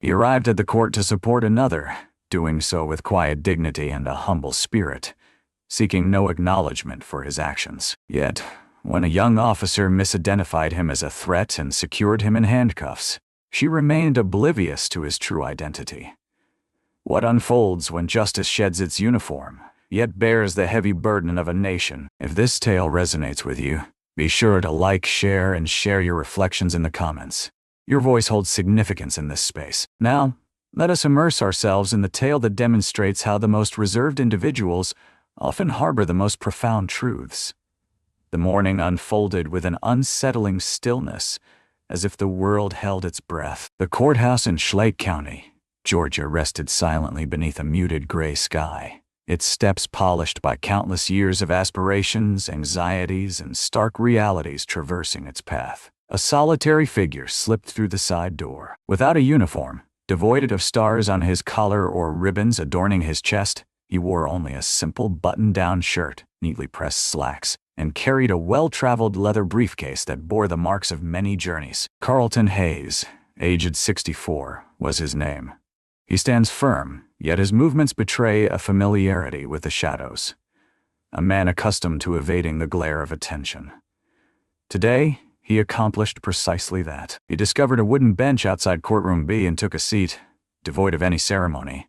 He arrived at the court to support another, doing so with quiet dignity and a humble spirit, seeking no acknowledgement for his actions. Yet, when a young officer misidentified him as a threat and secured him in handcuffs, she remained oblivious to his true identity. What unfolds when justice sheds its uniform, yet bears the heavy burden of a nation? If this tale resonates with you, be sure to like, share, and share your reflections in the comments. Your voice holds significance in this space. Now, let us immerse ourselves in the tale that demonstrates how the most reserved individuals often harbor the most profound truths. The morning unfolded with an unsettling stillness, as if the world held its breath. The courthouse in Schlake County, Georgia, rested silently beneath a muted gray sky, its steps polished by countless years of aspirations, anxieties, and stark realities traversing its path. A solitary figure slipped through the side door. Without a uniform, devoid of stars on his collar or ribbons adorning his chest, he wore only a simple button-down shirt, neatly pressed slacks, and carried a well-traveled leather briefcase that bore the marks of many journeys. Carlton Hayes, aged 64, was his name. He stands firm, yet his movements betray a familiarity with the shadows. A man accustomed to evading the glare of attention. Today, he accomplished precisely that. He discovered a wooden bench outside Courtroom B and took a seat, devoid of any ceremony.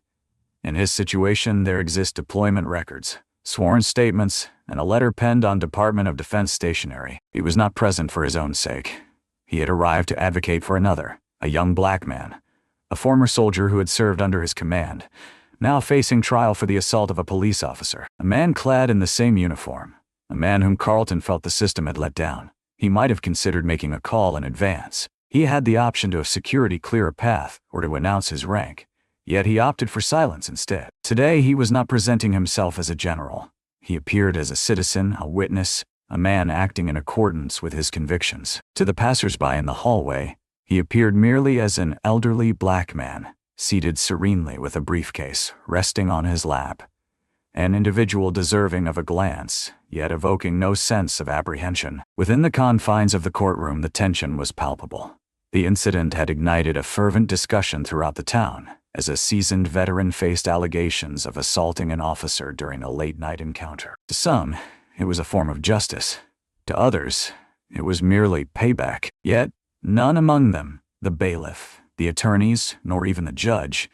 In his situation, there exist deployment records, sworn statements, and a letter penned on Department of Defense stationery. He was not present for his own sake. He had arrived to advocate for another, a young black man, a former soldier who had served under his command, now facing trial for the assault of a police officer. A man clad in the same uniform, a man whom Carlton felt the system had let down. He might have considered making a call in advance. He had the option to have security clear a path or to announce his rank, yet he opted for silence instead. Today, he was not presenting himself as a general. He appeared as a citizen, a witness, a man acting in accordance with his convictions. To the passersby in the hallway, he appeared merely as an elderly black man, seated serenely with a briefcase resting on his lap. An individual deserving of a glance, yet evoking no sense of apprehension. Within the confines of the courtroom, the tension was palpable. The incident had ignited a fervent discussion throughout the town, as a seasoned veteran faced allegations of assaulting an officer during a late-night encounter. To some, it was a form of justice. To others, it was merely payback. Yet, none among them, the bailiff, the attorneys, nor even the judge,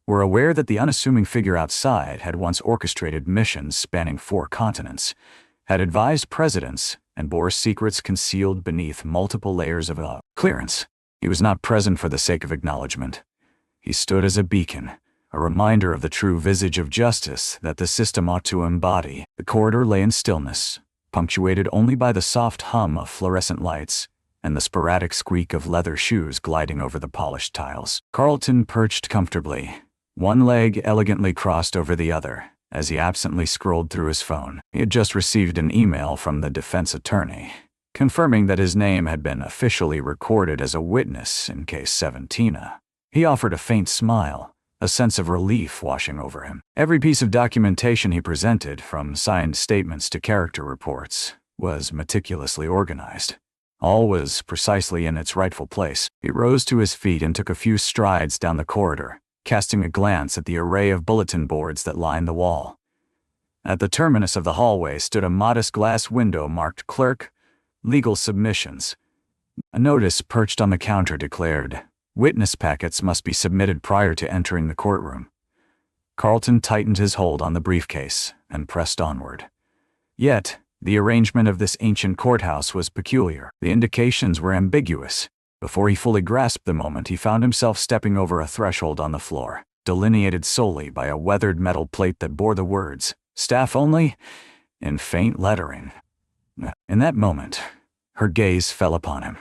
were aware that the unassuming figure outside had once orchestrated missions spanning 4 continents, had advised presidents, and bore secrets concealed beneath multiple layers of clearance. He was not present for the sake of acknowledgement. He stood as a beacon, a reminder of the true visage of justice that the system ought to embody. The corridor lay in stillness, punctuated only by the soft hum of fluorescent lights and the sporadic squeak of leather shoes gliding over the polished tiles. Carlton perched comfortably, one leg elegantly crossed over the other, as he absently scrolled through his phone. He had just received an email from the defense attorney, confirming that his name had been officially recorded as a witness in Case 17. He offered a faint smile, a sense of relief washing over him. Every piece of documentation he presented, from signed statements to character reports, was meticulously organized. All was precisely in its rightful place. He rose to his feet and took a few strides down the corridor, casting a glance at the array of bulletin boards that lined the wall. At the terminus of the hallway stood a modest glass window marked Clerk, Legal Submissions. A notice perched on the counter declared, "Witness packets must be submitted prior to entering the courtroom." Carlton tightened his hold on the briefcase and pressed onward. Yet, the arrangement of this ancient courthouse was peculiar. The indications were ambiguous. Before he fully grasped the moment, he found himself stepping over a threshold on the floor, delineated solely by a weathered metal plate that bore the words, "Staff only," in faint lettering. In that moment, her gaze fell upon him.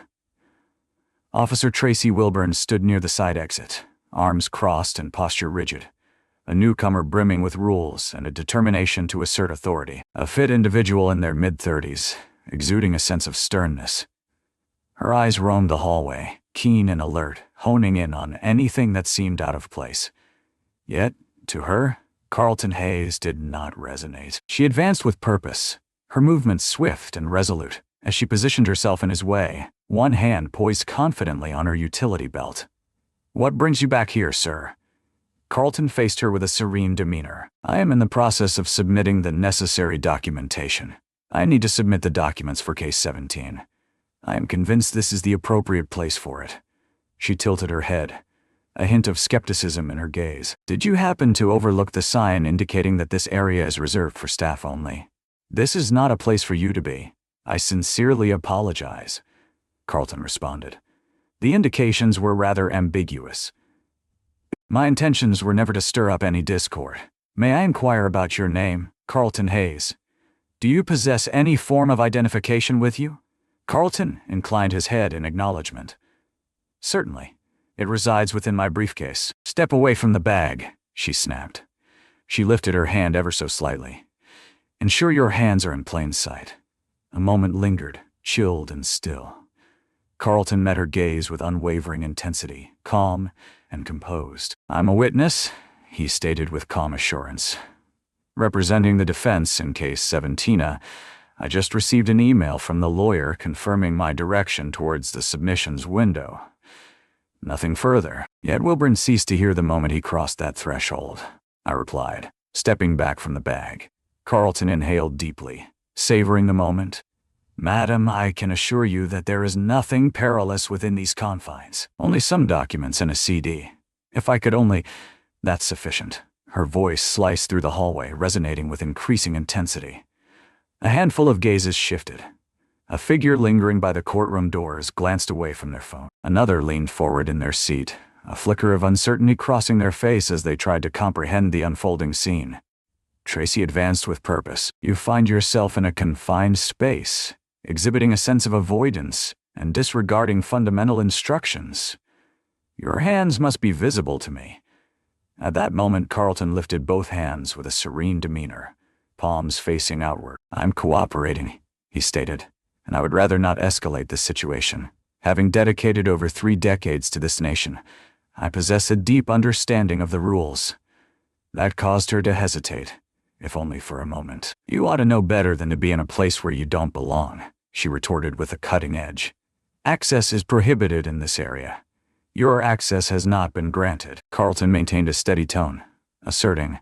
Officer Tracy Wilburn stood near the side exit, arms crossed and posture rigid, a newcomer brimming with rules and a determination to assert authority. A fit individual in their mid-30s, exuding a sense of sternness. Her eyes roamed the hallway, keen and alert, honing in on anything that seemed out of place. Yet, to her, Carlton Hayes did not resonate. She advanced with purpose, her movements swift and resolute. As she positioned herself in his way, one hand poised confidently on her utility belt. What brings you back here, sir? Carlton faced her with a serene demeanor. I am in the process of submitting the necessary documentation. I need to submit the documents for case 17. I am convinced this is the appropriate place for it. She tilted her head, a hint of skepticism in her gaze. Did you happen to overlook the sign indicating that this area is reserved for staff only? This is not a place for you to be. I sincerely apologize, Carlton responded. The indications were rather ambiguous. My intentions were never to stir up any discord. May I inquire about your name, Carlton Hayes? Do you possess any form of identification with you? Carlton inclined his head in acknowledgement. Certainly. It resides within my briefcase. Step away from the bag, she snapped. She lifted her hand ever so slightly. Ensure your hands are in plain sight. A moment lingered, chilled and still. Carlton met her gaze with unwavering intensity, calm and composed. I'm a witness, he stated with calm assurance. Representing the defense in case 17, I just received an email from the lawyer confirming my direction towards the submissions window. Nothing further. Yet Wilburn ceased to hear the moment he crossed that threshold, I replied, stepping back from the bag. Carlton inhaled deeply, savoring the moment. Madam, I can assure you that there is nothing perilous within these confines. Only some documents and a CD. If I could only... That's sufficient. Her voice sliced through the hallway, resonating with increasing intensity. A handful of gazes shifted. A figure lingering by the courtroom doors glanced away from their phone. Another leaned forward in their seat, a flicker of uncertainty crossing their face as they tried to comprehend the unfolding scene. Tracy advanced with purpose. You find yourself in a confined space, exhibiting a sense of avoidance and disregarding fundamental instructions. Your hands must be visible to me. At that moment, Carlton lifted both hands with a serene demeanor, palms facing outward. I'm cooperating, he stated, and I would rather not escalate this situation. Having dedicated over 3 decades to this nation, I possess a deep understanding of the rules. That caused her to hesitate, if only for a moment. You ought to know better than to be in a place where you don't belong, she retorted with a cutting edge. Access is prohibited in this area. Your access has not been granted. Carlton maintained a steady tone, asserting,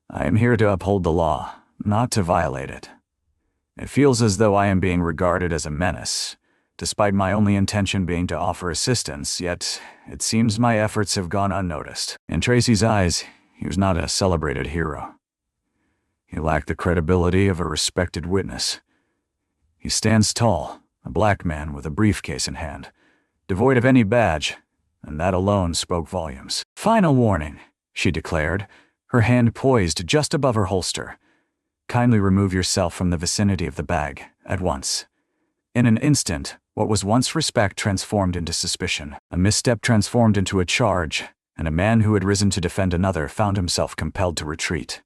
I am here to uphold the law, not to violate it. It feels as though I am being regarded as a menace, despite my only intention being to offer assistance, yet it seems my efforts have gone unnoticed. In Tracy's eyes, he was not a celebrated hero. He lacked the credibility of a respected witness. He stands tall, a black man with a briefcase in hand, devoid of any badge, and that alone spoke volumes. Final warning, she declared, her hand poised just above her holster. Kindly remove yourself from the vicinity of the bag, at once. In an instant, what was once respect transformed into suspicion. A misstep transformed into a charge, and a man who had risen to defend another found himself compelled to retreat.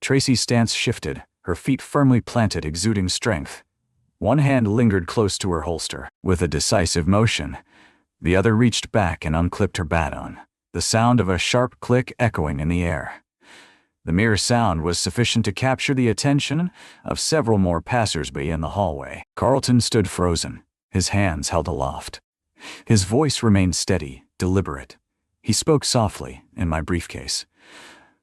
Tracy's stance shifted, her feet firmly planted, exuding strength. One hand lingered close to her holster. With a decisive motion, the other reached back and unclipped her baton, the sound of a sharp click echoing in the air. The mere sound was sufficient to capture the attention of several more passers-by in the hallway. Carlton stood frozen, his hands held aloft. His voice remained steady, deliberate. He spoke softly, in my briefcase.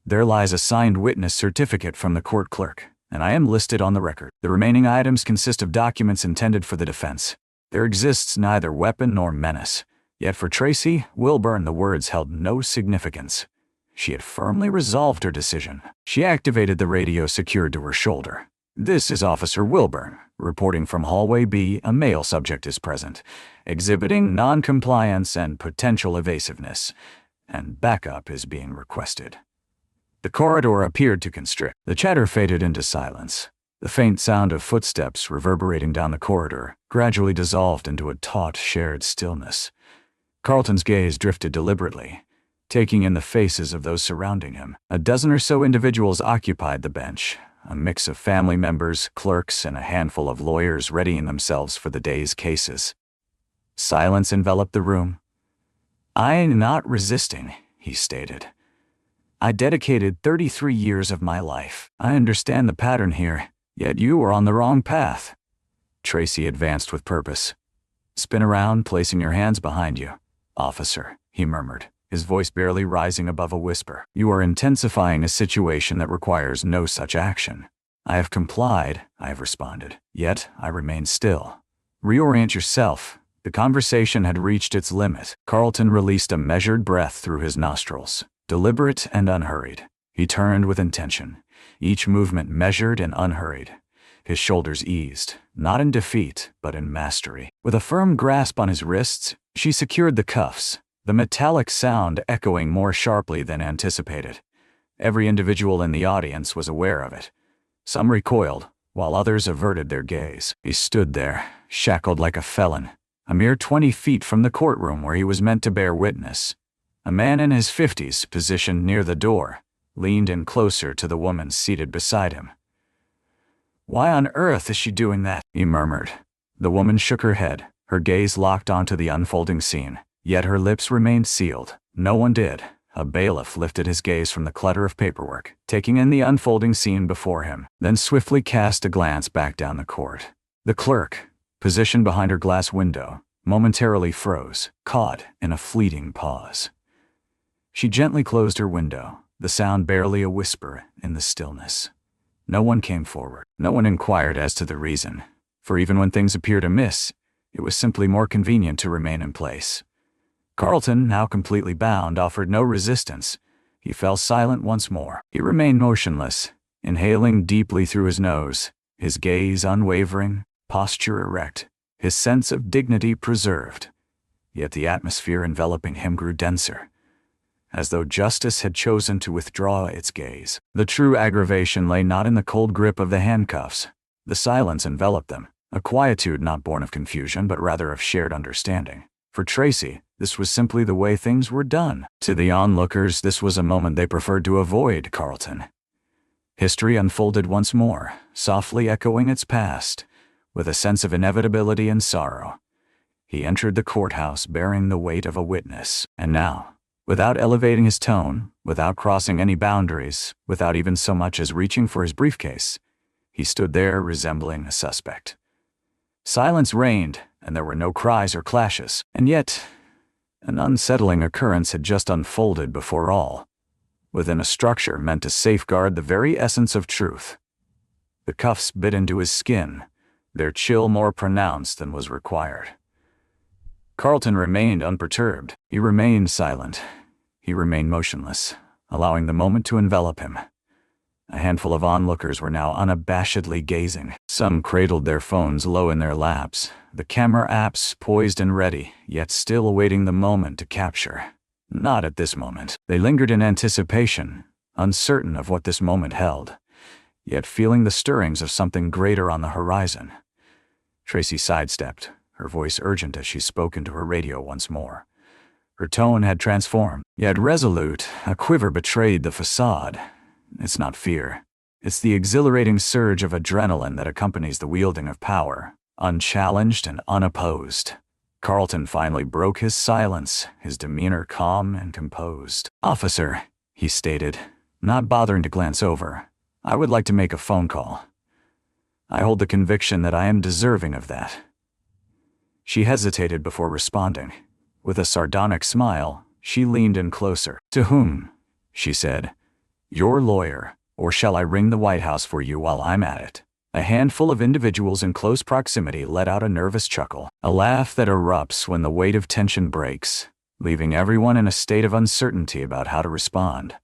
There lies a signed witness certificate from the court clerk, and I am listed on the record. The remaining items consist of documents intended for the defense. There exists neither weapon nor menace. Yet for Tracy Wilburn, the words held no significance. She had firmly resolved her decision. She activated the radio secured to her shoulder. This is Officer Wilburn, reporting from Hallway B. A male subject is present, exhibiting non-compliance and potential evasiveness, and backup is being requested. The corridor appeared to constrict. The chatter faded into silence. The faint sound of footsteps reverberating down the corridor gradually dissolved into a taut, shared stillness. Carlton's gaze drifted deliberately, taking in the faces of those surrounding him. A dozen or so individuals occupied the bench, a mix of family members, clerks, and a handful of lawyers readying themselves for the day's cases. Silence enveloped the room. I'm not resisting, he stated. I dedicated 33 years of my life. I understand the pattern here, yet you are on the wrong path. Tracy advanced with purpose. Spin around, placing your hands behind you. Officer, he murmured, his voice barely rising above a whisper. "You are intensifying a situation that requires no such action." "I have complied," I have responded. Yet I remain still. "Reorient yourself." The conversation had reached its limit. Carlton released a measured breath through his nostrils, deliberate and unhurried. He turned with intention, each movement measured and unhurried. His shoulders eased, not in defeat, but in mastery. With a firm grasp on his wrists, she secured the cuffs, the metallic sound echoing more sharply than anticipated. Every individual in the audience was aware of it. Some recoiled, while others averted their gaze. He stood there, shackled like a felon, a mere 20 feet from the courtroom where he was meant to bear witness. A man in his 50s, positioned near the door, leaned in closer to the woman seated beside him. "Why on earth is she doing that?" he murmured. The woman shook her head, her gaze locked onto the unfolding scene, yet her lips remained sealed. No one did. A bailiff lifted his gaze from the clutter of paperwork, taking in the unfolding scene before him, then swiftly cast a glance back down the court. The clerk, positioned behind her glass window, momentarily froze, caught in a fleeting pause. She gently closed her window, the sound barely a whisper in the stillness. No one came forward. No one inquired as to the reason, for even when things appeared amiss, it was simply more convenient to remain in place. Carlton, now completely bound, offered no resistance. He fell silent once more. He remained motionless, inhaling deeply through his nose, his gaze unwavering, posture erect, his sense of dignity preserved. Yet the atmosphere enveloping him grew denser, as though justice had chosen to withdraw its gaze. The true aggravation lay not in the cold grip of the handcuffs. The silence enveloped them, a quietude not born of confusion but rather of shared understanding. For Tracy, this was simply the way things were done. To the onlookers, this was a moment they preferred to avoid Carlton. History unfolded once more, softly echoing its past, with a sense of inevitability and sorrow. He entered the courthouse bearing the weight of a witness, and now, without elevating his tone, without crossing any boundaries, without even so much as reaching for his briefcase, he stood there resembling a suspect. Silence reigned, and there were no cries or clashes, and yet an unsettling occurrence had just unfolded before all, within a structure meant to safeguard the very essence of truth. The cuffs bit into his skin, their chill more pronounced than was required. Carlton remained unperturbed. He remained silent. He remained motionless, allowing the moment to envelop him. A handful of onlookers were now unabashedly gazing. Some cradled their phones low in their laps, the camera apps poised and ready, yet still awaiting the moment to capture. Not at this moment. They lingered in anticipation, uncertain of what this moment held, yet feeling the stirrings of something greater on the horizon. Tracy sidestepped, her voice urgent as she spoke into her radio once more. Her tone had transformed, yet resolute. A quiver betrayed the facade. It's not fear. It's the exhilarating surge of adrenaline that accompanies the wielding of power, unchallenged and unopposed. Carlton finally broke his silence, his demeanor calm and composed. "Officer," he stated, not bothering to glance over, "I would like to make a phone call. I hold the conviction that I am deserving of that." She hesitated before responding. With a sardonic smile, she leaned in closer. "To whom?" she said. "Your lawyer, or shall I ring the White House for you while I'm at it?" A handful of individuals in close proximity let out a nervous chuckle, a laugh that erupts when the weight of tension breaks, leaving everyone in a state of uncertainty about how to respond.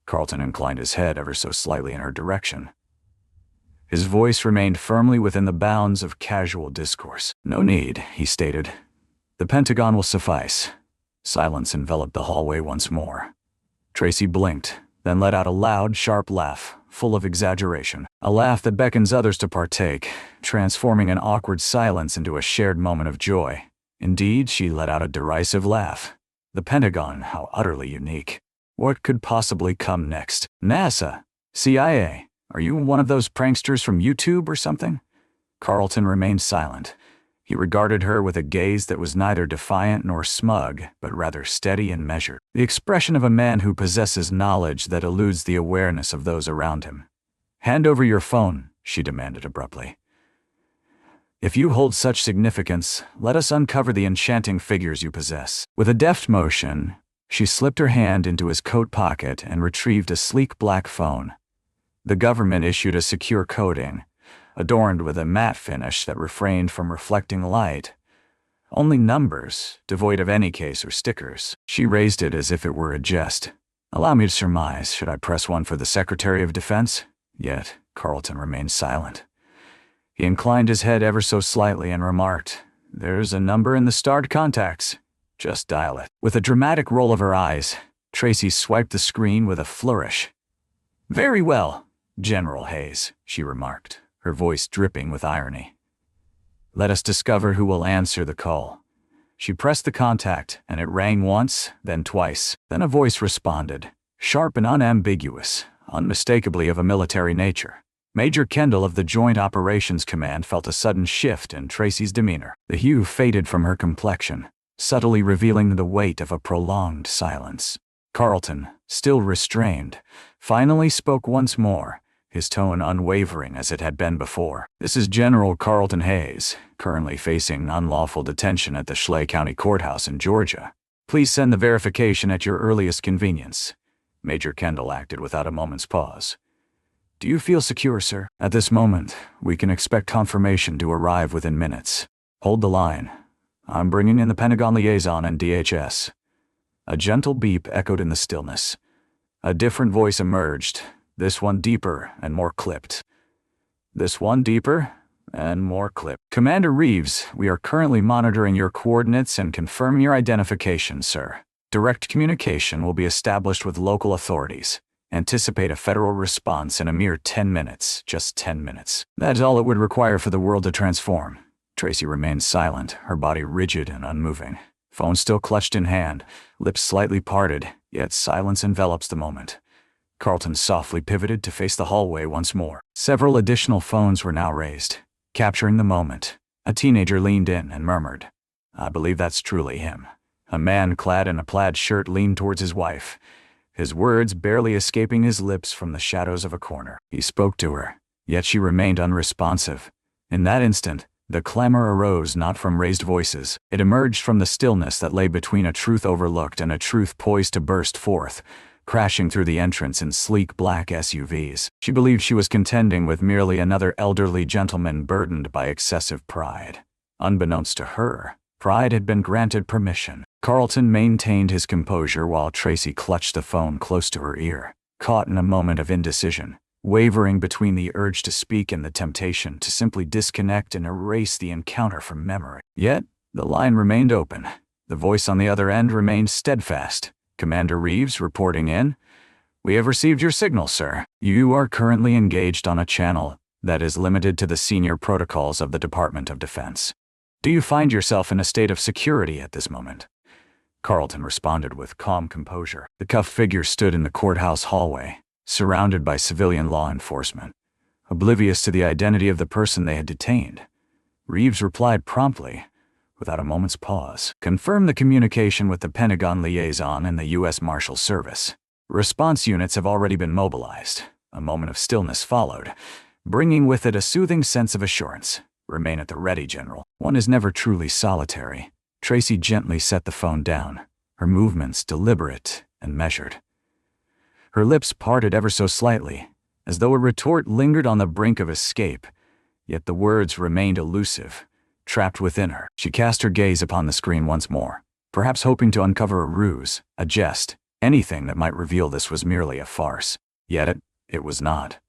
Carlton inclined his head ever so slightly in her direction. His voice remained firmly within the bounds of casual discourse. "No need," he stated. "The Pentagon will suffice." Silence enveloped the hallway once more. Tracy blinked, then let out a loud, sharp laugh, full of exaggeration. A laugh that beckons others to partake, transforming an awkward silence into a shared moment of joy. Indeed, she let out a derisive laugh. The Pentagon, how utterly unique. What could possibly come next? NASA? CIA? Are you one of those pranksters from YouTube or something? Carlton remained silent. He regarded her with a gaze that was neither defiant nor smug, but rather steady and measured. The expression of a man who possesses knowledge that eludes the awareness of those around him. "Hand over your phone," she demanded abruptly. If you hold such significance, let us uncover the enchanting figures you possess." With a deft motion, she slipped her hand into his coat pocket and retrieved a sleek black phone. The government issued a secure coating, adorned with a matte finish that refrained from reflecting light. Only numbers, devoid of any case or stickers. She raised it as if it were a jest. "Allow me to surmise, should I press one for the Secretary of Defense?" Yet Carlton remained silent. He inclined his head ever so slightly and remarked, "There's a number in the starred contacts. Just dial it." With a dramatic roll of her eyes, Tracy swiped the screen with a flourish. "Very well, General Hayes," she remarked, her voice dripping with irony. "Let us discover who will answer the call." She pressed the contact, and it rang once, then twice. Then a voice responded, sharp and unambiguous, unmistakably of a military nature. Major Kendall of the Joint Operations Command felt a sudden shift in Tracy's demeanor. The hue faded from her complexion, subtly revealing the weight of a prolonged silence. Carlton, still restrained, finally spoke once more, his tone unwavering as it had been before. "This is General Carlton Hayes, currently facing unlawful detention at the Schley County Courthouse in Georgia. Please send the verification at your earliest convenience." Major Kendall acted without a moment's pause. "Do you feel secure, sir?" "At this moment, we can expect confirmation to arrive within minutes. Hold the line. I'm bringing in the Pentagon liaison and DHS." A gentle beep echoed in the stillness. A different voice emerged, this one deeper and more clipped. "This one deeper and more clipped. Commander Reeves, we are currently monitoring your coordinates and confirming your identification, sir. Direct communication will be established with local authorities. Anticipate a federal response in a mere 10 minutes, just 10 minutes. That's all it would require for the world to transform." Tracy remained silent, her body rigid and unmoving. Phone still clutched in hand, lips slightly parted, yet silence envelops the moment. Carlton softly pivoted to face the hallway once more. Several additional phones were now raised, capturing the moment. A teenager leaned in and murmured, "I believe that's truly him." A man clad in a plaid shirt leaned towards his wife, his words barely escaping his lips from the shadows of a corner. He spoke to her, yet she remained unresponsive. In that instant, the clamor arose not from raised voices. It emerged from the stillness that lay between a truth overlooked and a truth poised to burst forth, crashing through the entrance in sleek black SUVs. She believed she was contending with merely another elderly gentleman burdened by excessive pride. Unbeknownst to her, pride had been granted permission. Carlton maintained his composure while Tracy clutched the phone close to her ear, caught in a moment of indecision, wavering between the urge to speak and the temptation to simply disconnect and erase the encounter from memory. Yet, the line remained open. The voice on the other end remained steadfast. "Commander Reeves reporting in. We have received your signal, sir. You are currently engaged on a channel that is limited to the senior protocols of the Department of Defense. Do you find yourself in a state of security at this moment?" Carlton responded with calm composure. The cuffed figure stood in the courthouse hallway, surrounded by civilian law enforcement, oblivious to the identity of the person they had detained. Reeves replied promptly, without a moment's pause. "Confirm the communication with the Pentagon liaison and the U.S. Marshal Service. Response units have already been mobilized." A moment of stillness followed, bringing with it a soothing sense of assurance. "Remain at the ready, General. One is never truly solitary." Tracy gently set the phone down, her movements deliberate and measured. Her lips parted ever so slightly, as though a retort lingered on the brink of escape, yet the words remained elusive, trapped within her. She cast her gaze upon the screen once more, perhaps hoping to uncover a ruse, a jest, anything that might reveal this was merely a farce. Yet it was not.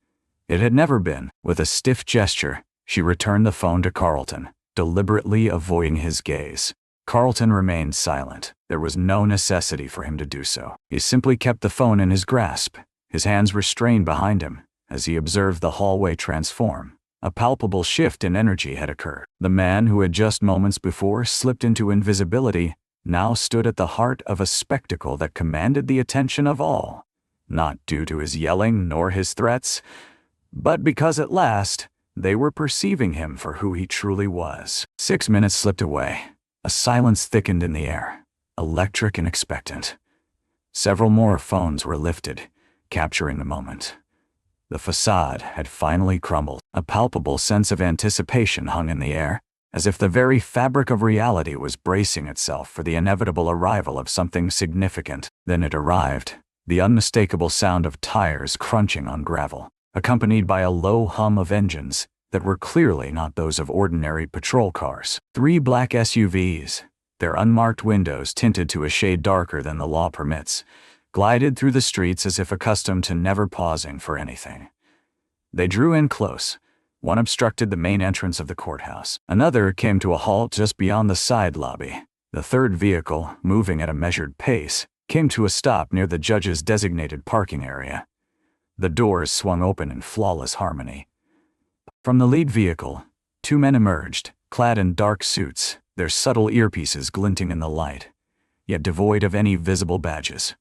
It had never been. With a stiff gesture, she returned the phone to Carlton, deliberately avoiding his gaze. Carlton remained silent. There was no necessity for him to do so. He simply kept the phone in his grasp, his hands restrained behind him, as he observed the hallway transform. A palpable shift in energy had occurred. The man who had just moments before slipped into invisibility now stood at the heart of a spectacle that commanded the attention of all, not due to his yelling nor his threats, but because at last they were perceiving him for who he truly was. 6 minutes slipped away. A silence thickened in the air, electric and expectant. Several more phones were lifted, capturing the moment. The facade had finally crumbled. A palpable sense of anticipation hung in the air. as if the very fabric of reality was bracing itself for the inevitable arrival of something significant. Then it arrived, the unmistakable sound of tires crunching on gravel, accompanied by a low hum of engines that were clearly not those of ordinary patrol cars. 3 black SUVs, their unmarked windows tinted to a shade darker than the law permits, glided through the streets as if accustomed to never pausing for anything. They drew in close. One obstructed the main entrance of the courthouse. Another came to a halt just beyond the side lobby. The third vehicle, moving at a measured pace, came to a stop near the judge's designated parking area. The doors swung open in flawless harmony. From the lead vehicle, 2 men emerged, clad in dark suits, their subtle earpieces glinting in the light, yet devoid of any visible badges.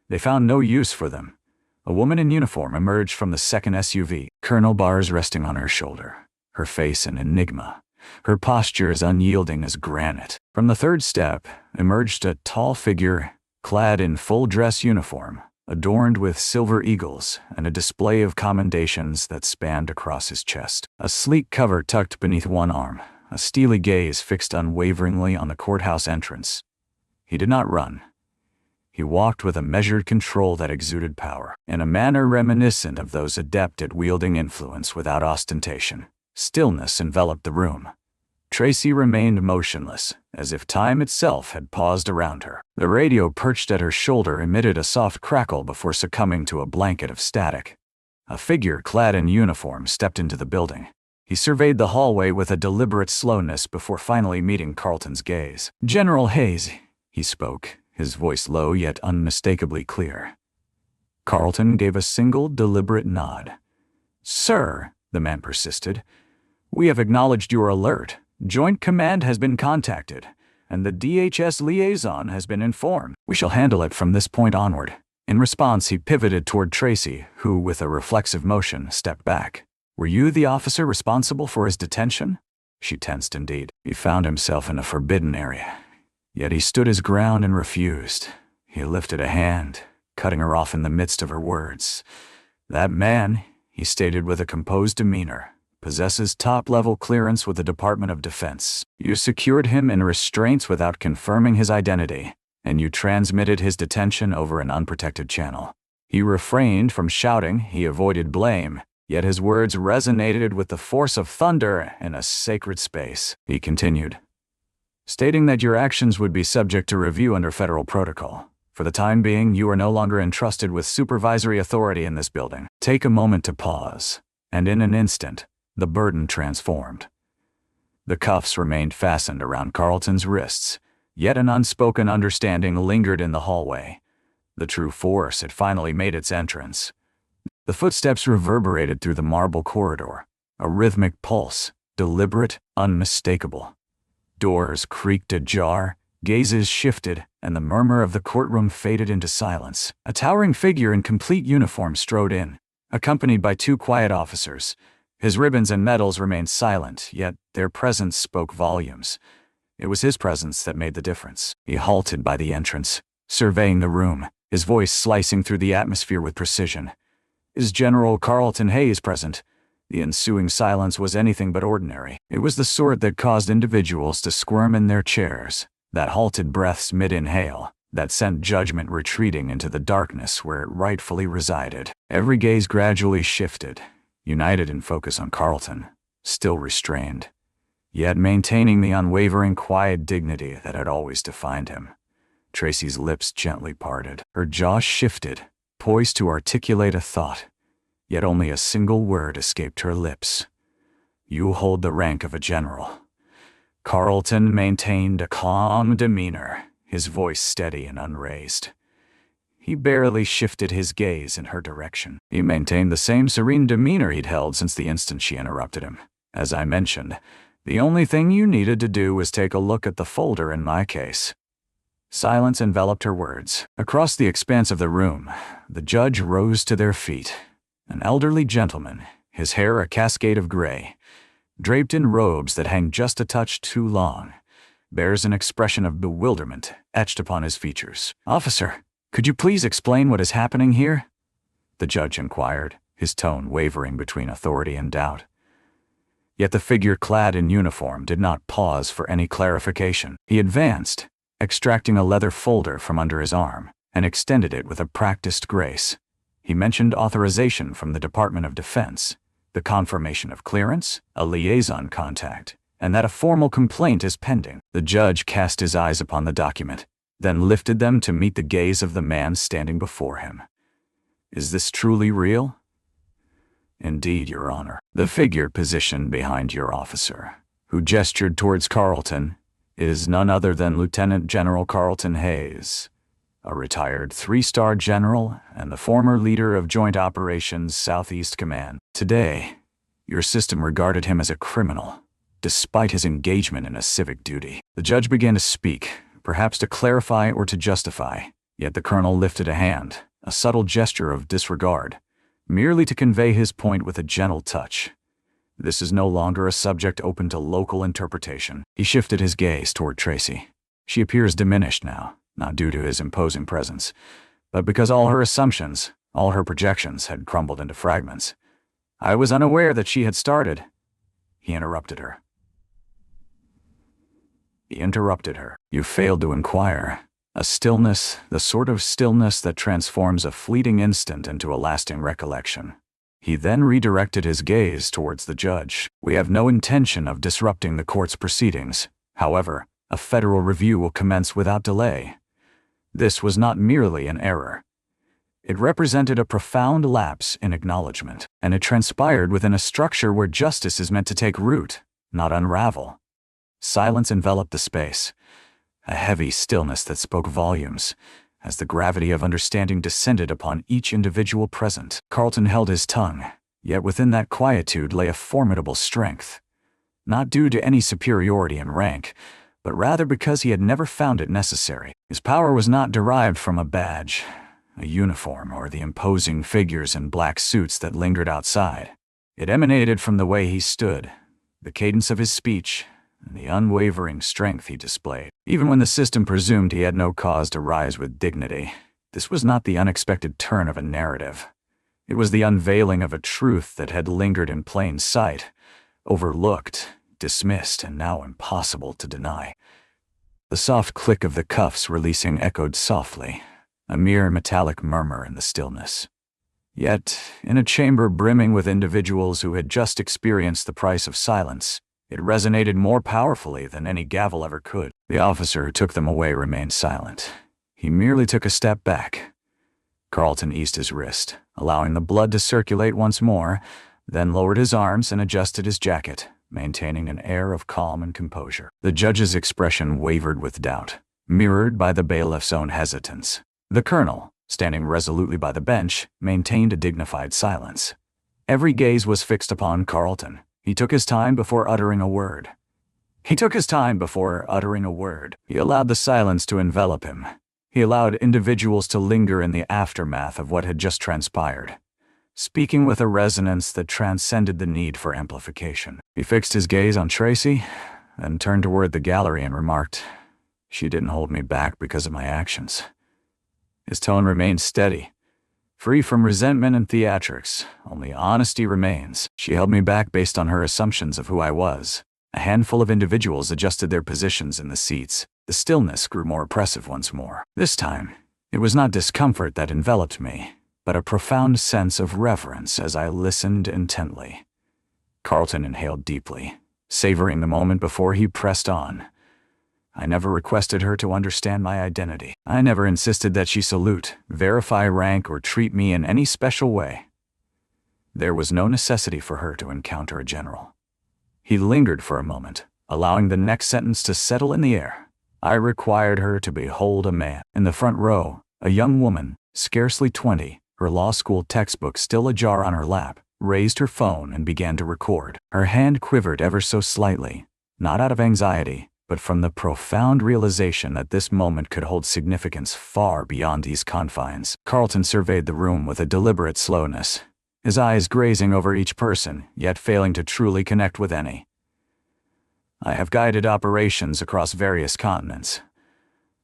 They found no use for them. A woman in uniform emerged from the second SUV, Colonel bars resting on her shoulder, her face an enigma, her posture as unyielding as granite. From the third step emerged a tall figure, clad in full dress uniform, adorned with silver eagles and a display of commendations that spanned across his chest. A sleek cover tucked beneath one arm, a steely gaze fixed unwaveringly on the courthouse entrance. He did not run. He walked with a measured control that exuded power, in a manner reminiscent of those adept at wielding influence without ostentation. Stillness enveloped the room. Tracy remained motionless, as if time itself had paused around her. The radio perched at her shoulder emitted a soft crackle before succumbing to a blanket of static. A figure clad in uniform stepped into the building. He surveyed the hallway with a deliberate slowness before finally meeting Carlton's gaze. "General Hayes," he spoke, his voice low yet unmistakably clear. Carlton gave a single deliberate nod. "Sir," the man persisted, "we have acknowledged your alert. Joint Command has been contacted, and the DHS liaison has been informed. We shall handle it from this point onward." In response, he pivoted toward Tracy, who, with a reflexive motion, stepped back. "Were you the officer responsible for his detention?" She tensed indeed. He found himself in a forbidden area. Yet he stood his ground and refused. He lifted a hand, cutting her off in the midst of her words. "That man," he stated with a composed demeanor, "possesses top-level clearance with the Department of Defense. You secured him in restraints without confirming his identity, and you transmitted his detention over an unprotected channel." He refrained from shouting, he avoided blame, yet his words resonated with the force of thunder in a sacred space. He continued, stating that your actions would be subject to review under federal protocol. For the time being, you are no longer entrusted with supervisory authority in this building. Take a moment to pause, and in an instant, the burden transformed. The cuffs remained fastened around Carlton's wrists, yet an unspoken understanding lingered in the hallway. The true force had finally made its entrance. The footsteps reverberated through the marble corridor, a rhythmic pulse, deliberate, unmistakable. Doors creaked ajar, gazes shifted, and the murmur of the courtroom faded into silence. A towering figure in complete uniform strode in, accompanied by 2 quiet officers. His ribbons and medals remained silent, yet their presence spoke volumes. It was his presence that made the difference. He halted by the entrance, surveying the room, his voice slicing through the atmosphere with precision. "Is General Carlton Hayes present?" The ensuing silence was anything but ordinary. It was the sort that caused individuals to squirm in their chairs, that halted breaths mid-inhale, that sent judgment retreating into the darkness where it rightfully resided. Every gaze gradually shifted, united in focus on Carlton, still restrained, yet maintaining the unwavering quiet dignity that had always defined him. Tracy's lips gently parted. Her jaw shifted, poised to articulate a thought, yet only a single word escaped her lips. "You hold the rank of a general." Carlton maintained a calm demeanor, his voice steady and unraised. He barely shifted his gaze in her direction. He maintained the same serene demeanor he'd held since the instant she interrupted him. "As I mentioned, the only thing you needed to do was take a look at the folder in my case." Silence enveloped her words. Across the expanse of the room, the judge rose to their feet. An elderly gentleman, his hair a cascade of gray, draped in robes that hang just a touch too long, bears an expression of bewilderment etched upon his features. "Officer, could you please explain what is happening here?" the judge inquired, his tone wavering between authority and doubt. Yet the figure clad in uniform did not pause for any clarification. He advanced, extracting a leather folder from under his arm, and extended it with a practiced grace. He mentioned authorization from the Department of Defense, the confirmation of clearance, a liaison contact, and that a formal complaint is pending. The judge cast his eyes upon the document, then lifted them to meet the gaze of the man standing before him. "Is this truly real?" "Indeed, Your Honor." The figure positioned behind your officer, who gestured towards Carlton, is none other than Lieutenant General Carlton Hayes, a retired 3-star general and the former leader of Joint Operations Southeast Command. Today, your system regarded him as a criminal, despite his engagement in a civic duty. The judge began to speak, perhaps to clarify or to justify, yet the colonel lifted a hand, a subtle gesture of disregard, merely to convey his point with a gentle touch. This is no longer a subject open to local interpretation. He shifted his gaze toward Tracy. She appears diminished now, not due to his imposing presence, but because all her assumptions, all her projections had crumbled into fragments. "I was unaware that she had started." He interrupted her. "You failed to inquire." A stillness, the sort of stillness that transforms a fleeting instant into a lasting recollection. He then redirected his gaze towards the judge. "We have no intention of disrupting the court's proceedings. However, a federal review will commence without delay." This was not merely an error. It represented a profound lapse in acknowledgement, and it transpired within a structure where justice is meant to take root, not unravel. Silence enveloped the space, a heavy stillness that spoke volumes, as the gravity of understanding descended upon each individual present. Carlton held his tongue, yet within that quietude lay a formidable strength, not due to any superiority in rank, but rather because he had never found it necessary. His power was not derived from a badge, a uniform, or the imposing figures in black suits that lingered outside. It emanated from the way he stood, the cadence of his speech, and the unwavering strength he displayed. Even when the system presumed he had no cause to rise with dignity, this was not the unexpected turn of a narrative. It was the unveiling of a truth that had lingered in plain sight, overlooked, dismissed, and now impossible to deny. The soft click of the cuffs releasing echoed softly, a mere metallic murmur in the stillness. Yet, in a chamber brimming with individuals who had just experienced the price of silence, it resonated more powerfully than any gavel ever could. The officer who took them away remained silent. He merely took a step back. Carlton eased his wrist, allowing the blood to circulate once more, then lowered his arms and adjusted his jacket, maintaining an air of calm and composure. The judge's expression wavered with doubt, mirrored by the bailiff's own hesitance. The colonel, standing resolutely by the bench, maintained a dignified silence. Every gaze was fixed upon Carlton. He took his time before uttering a word. He allowed the silence to envelop him. He allowed individuals to linger in the aftermath of what had just transpired, speaking with a resonance that transcended the need for amplification. He fixed his gaze on Tracy, then turned toward the gallery and remarked, "She didn't hold me back because of my actions." His tone remained steady, free from resentment and theatrics. Only honesty remains. "She held me back based on her assumptions of who I was." A handful of individuals adjusted their positions in the seats. The stillness grew more oppressive once more. This time, it was not discomfort that enveloped me, but a profound sense of reverence as I listened intently. Carlton inhaled deeply, savoring the moment before he pressed on. "I never requested her to understand my identity. I never insisted that she salute, verify rank, or treat me in any special way. There was no necessity for her to encounter a general." He lingered for a moment, allowing the next sentence to settle in the air. "I required her to behold a man." In the front row, a young woman, scarcely 20, her law school textbook still ajar on her lap, raised her phone and began to record. Her hand quivered ever so slightly, not out of anxiety, but from the profound realization that this moment could hold significance far beyond these confines. Carlton surveyed the room with a deliberate slowness, his eyes grazing over each person, yet failing to truly connect with any. "I have guided operations across various continents.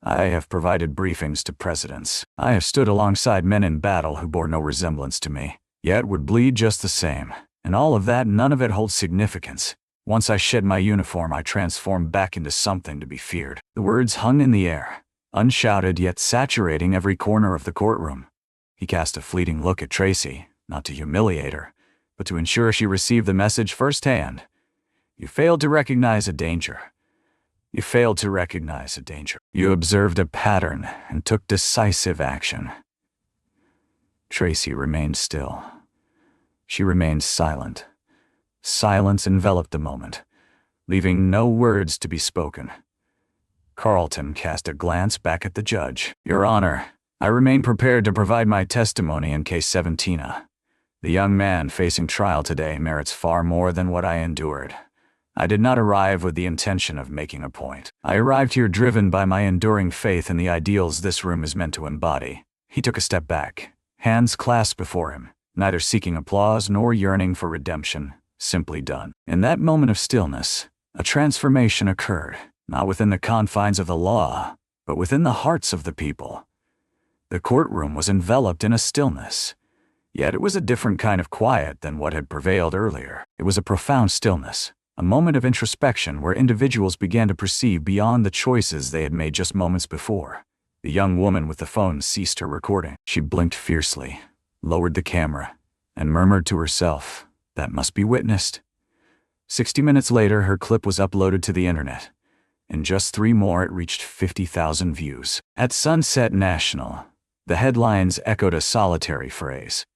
I have provided briefings to presidents. I have stood alongside men in battle who bore no resemblance to me, yet would bleed just the same. And all of that, none of it holds significance. Once I shed my uniform, I transformed back into something to be feared." The words hung in the air, unshouted yet saturating every corner of the courtroom. He cast a fleeting look at Tracy, not to humiliate her, but to ensure she received the message firsthand. "You failed to recognize a danger. You failed to recognize a danger. You observed a pattern and took decisive action." Tracy remained still. She remained silent. Silence enveloped the moment, leaving no words to be spoken. Carlton cast a glance back at the judge. "Your Honor, I remain prepared to provide my testimony in Case 17. The young man facing trial today merits far more than what I endured. I did not arrive with the intention of making a point. I arrived here driven by my enduring faith in the ideals this room is meant to embody." He took a step back, hands clasped before him, neither seeking applause nor yearning for redemption, simply done. In that moment of stillness, a transformation occurred, not within the confines of the law, but within the hearts of the people. The courtroom was enveloped in a stillness, yet it was a different kind of quiet than what had prevailed earlier. It was a profound stillness, a moment of introspection where individuals began to perceive beyond the choices they had made just moments before. The young woman with the phone ceased her recording. She blinked fiercely, lowered the camera, and murmured to herself, "That must be witnessed." 60 minutes later, her clip was uploaded to the internet. In just 3 more, it reached 50,000 views. At Sunset National, the headlines echoed a solitary phrase.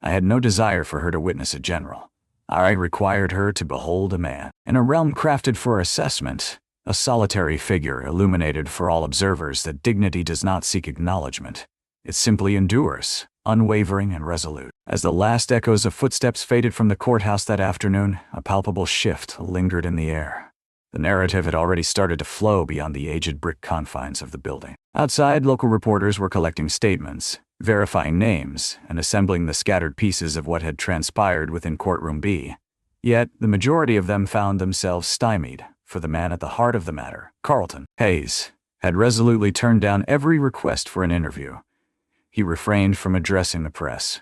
"I had no desire for her to witness a general. I required her to behold a man." In a realm crafted for assessment, a solitary figure illuminated for all observers that dignity does not seek acknowledgement. It simply endures, unwavering and resolute. As the last echoes of footsteps faded from the courthouse that afternoon, a palpable shift lingered in the air. The narrative had already started to flow beyond the aged brick confines of the building. Outside, local reporters were collecting statements, verifying names, and assembling the scattered pieces of what had transpired within Courtroom B. Yet, the majority of them found themselves stymied, for the man at the heart of the matter, Carlton Hayes, had resolutely turned down every request for an interview. He refrained from addressing the press.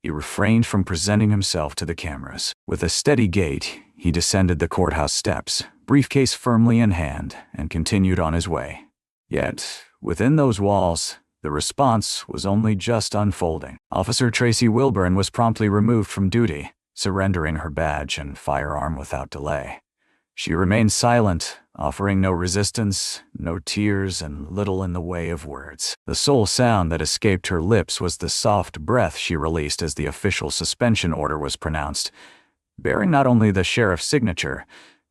He refrained from presenting himself to the cameras. With a steady gait, he descended the courthouse steps, briefcase firmly in hand, and continued on his way. Yet, within those walls, the response was only just unfolding. Officer Tracy Wilburn was promptly removed from duty, surrendering her badge and firearm without delay. She remained silent, offering no resistance, no tears, and little in the way of words. The sole sound that escaped her lips was the soft breath she released as the official suspension order was pronounced, bearing not only the sheriff's signature,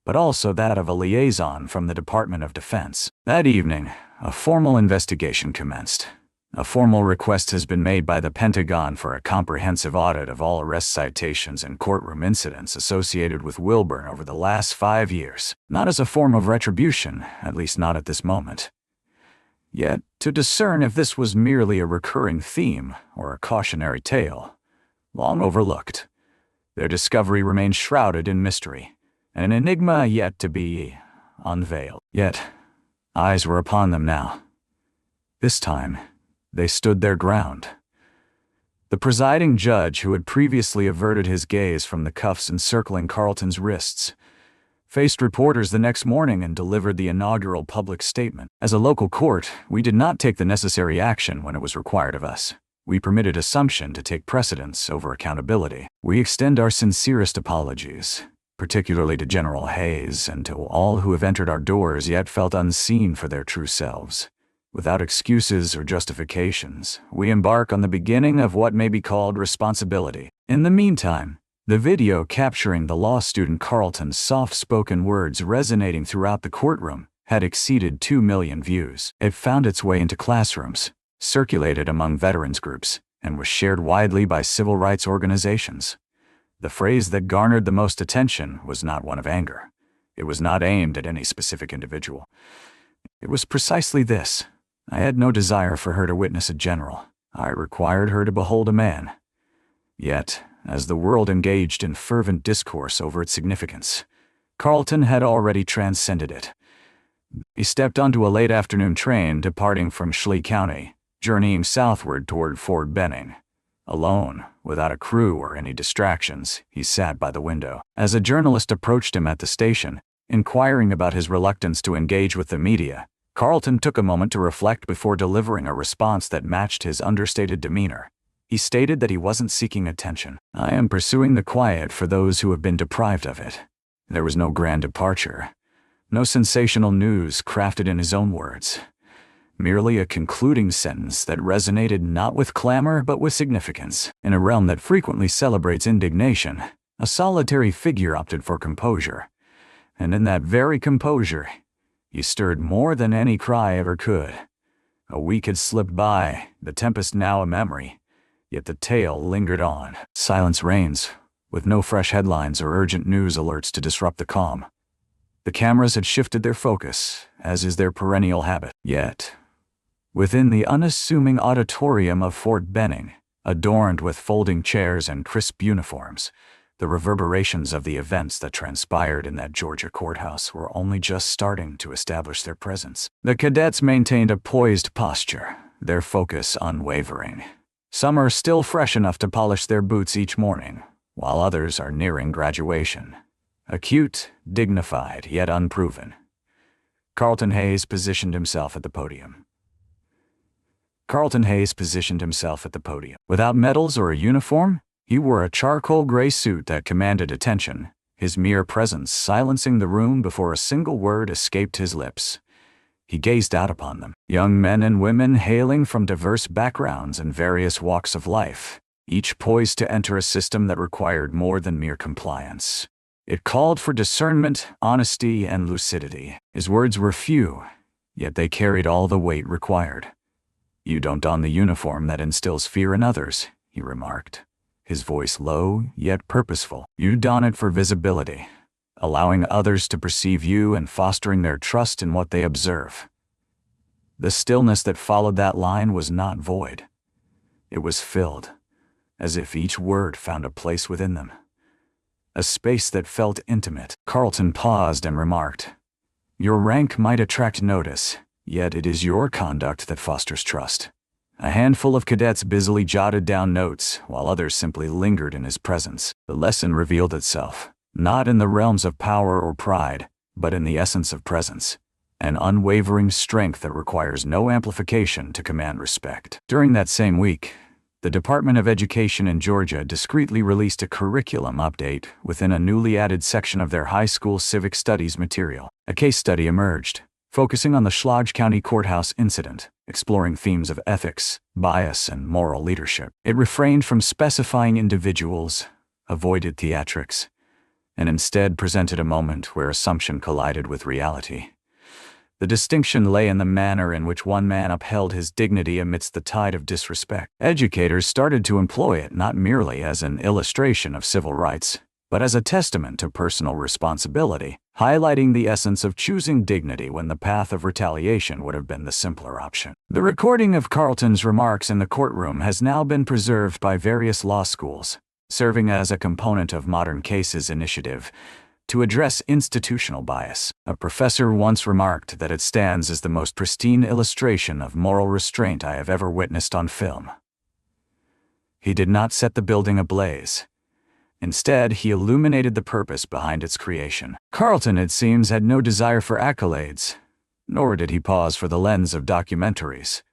but also that of a liaison from the Department of Defense. That evening, a formal investigation commenced. A formal request has been made by the Pentagon for a comprehensive audit of all arrest citations and courtroom incidents associated with Wilburn over the last 5 years, not as a form of retribution, at least not at this moment. Yet, to discern if this was merely a recurring theme or a cautionary tale, long overlooked, their discovery remained shrouded in mystery, an enigma yet to be unveiled. Yet, eyes were upon them now. This time, they stood their ground. The presiding judge, who had previously averted his gaze from the cuffs encircling Carlton's wrists, faced reporters the next morning and delivered the inaugural public statement. As a local court, we did not take the necessary action when it was required of us. We permitted assumption to take precedence over accountability. We extend our sincerest apologies, particularly to General Hayes and to all who have entered our doors yet felt unseen for their true selves. Without excuses or justifications, we embark on the beginning of what may be called responsibility. In the meantime, the video capturing the law student Carlton's soft-spoken words resonating throughout the courtroom had exceeded 2 million views. It found its way into classrooms, circulated among veterans groups, and was shared widely by civil rights organizations. The phrase that garnered the most attention was not one of anger. It was not aimed at any specific individual. It was precisely this: I had no desire for her to witness a general. I required her to behold a man. Yet, as the world engaged in fervent discourse over its significance, Carlton had already transcended it. He stepped onto a late afternoon train departing from Schley County, journeying southward toward Fort Benning. Alone, without a crew or any distractions, he sat by the window. As a journalist approached him at the station, inquiring about his reluctance to engage with the media, Carlton took a moment to reflect before delivering a response that matched his understated demeanor. He stated that he wasn't seeking attention. "I am pursuing the quiet for those who have been deprived of it." There was no grand departure, no sensational news crafted in his own words. Merely a concluding sentence that resonated not with clamor but with significance. In a realm that frequently celebrates indignation, a solitary figure opted for composure. And in that very composure, he stirred more than any cry ever could. A week had slipped by, the tempest now a memory, yet the tale lingered on. Silence reigns, with no fresh headlines or urgent news alerts to disrupt the calm. The cameras had shifted their focus, as is their perennial habit. Yet, within the unassuming auditorium of Fort Benning, adorned with folding chairs and crisp uniforms, the reverberations of the events that transpired in that Georgia courthouse were only just starting to establish their presence. The cadets maintained a poised posture, their focus unwavering. Some are still fresh enough to polish their boots each morning, while others are nearing graduation. Acute, dignified, yet unproven. Carlton Hayes positioned himself at the podium. Without medals or a uniform, he wore a charcoal gray suit that commanded attention, his mere presence silencing the room before a single word escaped his lips. He gazed out upon them, young men and women hailing from diverse backgrounds and various walks of life, each poised to enter a system that required more than mere compliance. It called for discernment, honesty, and lucidity. His words were few, yet they carried all the weight required. "You don't don the uniform that instills fear in others," he remarked, his voice low yet purposeful. "You don it for visibility, allowing others to perceive you and fostering their trust in what they observe." The stillness that followed that line was not void. It was filled, as if each word found a place within them. A space that felt intimate. Carlton paused and remarked, "Your rank might attract notice, yet it is your conduct that fosters trust." A handful of cadets busily jotted down notes, while others simply lingered in his presence. The lesson revealed itself, not in the realms of power or pride, but in the essence of presence, an unwavering strength that requires no amplification to command respect. During that same week, the Department of Education in Georgia discreetly released a curriculum update within a newly added section of their high school civic studies material. A case study emerged, focusing on the Schlage County Courthouse incident, exploring themes of ethics, bias, and moral leadership. It refrained from specifying individuals, avoided theatrics, and instead presented a moment where assumption collided with reality. The distinction lay in the manner in which one man upheld his dignity amidst the tide of disrespect. Educators started to employ it not merely as an illustration of civil rights, but as a testament to personal responsibility, highlighting the essence of choosing dignity when the path of retaliation would have been the simpler option. The recording of Carlton's remarks in the courtroom has now been preserved by various law schools, serving as a component of Modern Cases initiative to address institutional bias. A professor once remarked that it stands as the most pristine illustration of moral restraint I have ever witnessed on film. He did not set the building ablaze. Instead, he illuminated the purpose behind its creation. Carlton, it seems, had no desire for accolades, nor did he pause for the lens of documentaries.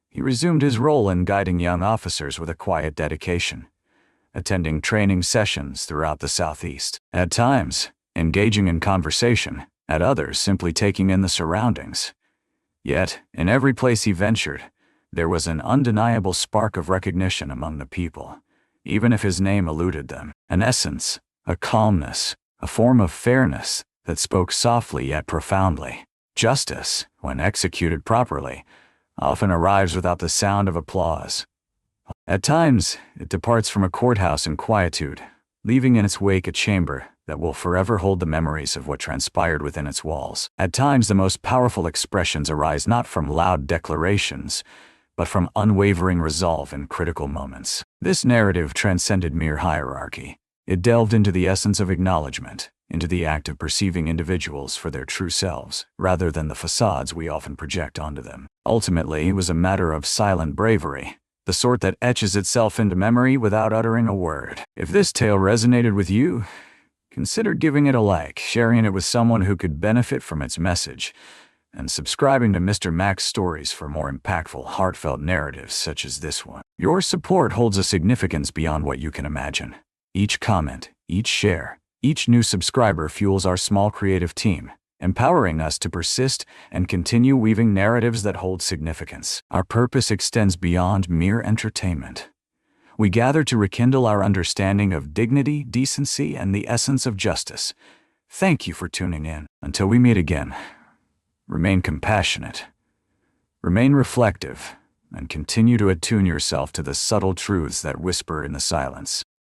He resumed his role in guiding young officers with a quiet dedication, attending training sessions throughout the Southeast. At times, engaging in conversation, at others simply taking in the surroundings. Yet, in every place he ventured, there was an undeniable spark of recognition among the people, even if his name eluded them. An essence, a calmness, a form of fairness that spoke softly yet profoundly. Justice, when executed properly, often arrives without the sound of applause. At times, it departs from a courthouse in quietude, leaving in its wake a chamber that will forever hold the memories of what transpired within its walls. At times, the most powerful expressions arise not from loud declarations, but from unwavering resolve in critical moments. This narrative transcended mere hierarchy. It delved into the essence of acknowledgement, into the act of perceiving individuals for their true selves, rather than the facades we often project onto them. Ultimately, it was a matter of silent bravery, the sort that etches itself into memory without uttering a word. If this tale resonated with you, consider giving it a like, sharing it with someone who could benefit from its message, and subscribing to Mr. Mac's Stories for more impactful, heartfelt narratives such as this one. Your support holds a significance beyond what you can imagine. Each comment, each share, each new subscriber fuels our small creative team, empowering us to persist and continue weaving narratives that hold significance. Our purpose extends beyond mere entertainment. We gather to rekindle our understanding of dignity, decency, and the essence of justice. Thank you for tuning in. Until we meet again, remain compassionate, remain reflective, and continue to attune yourself to the subtle truths that whisper in the silence.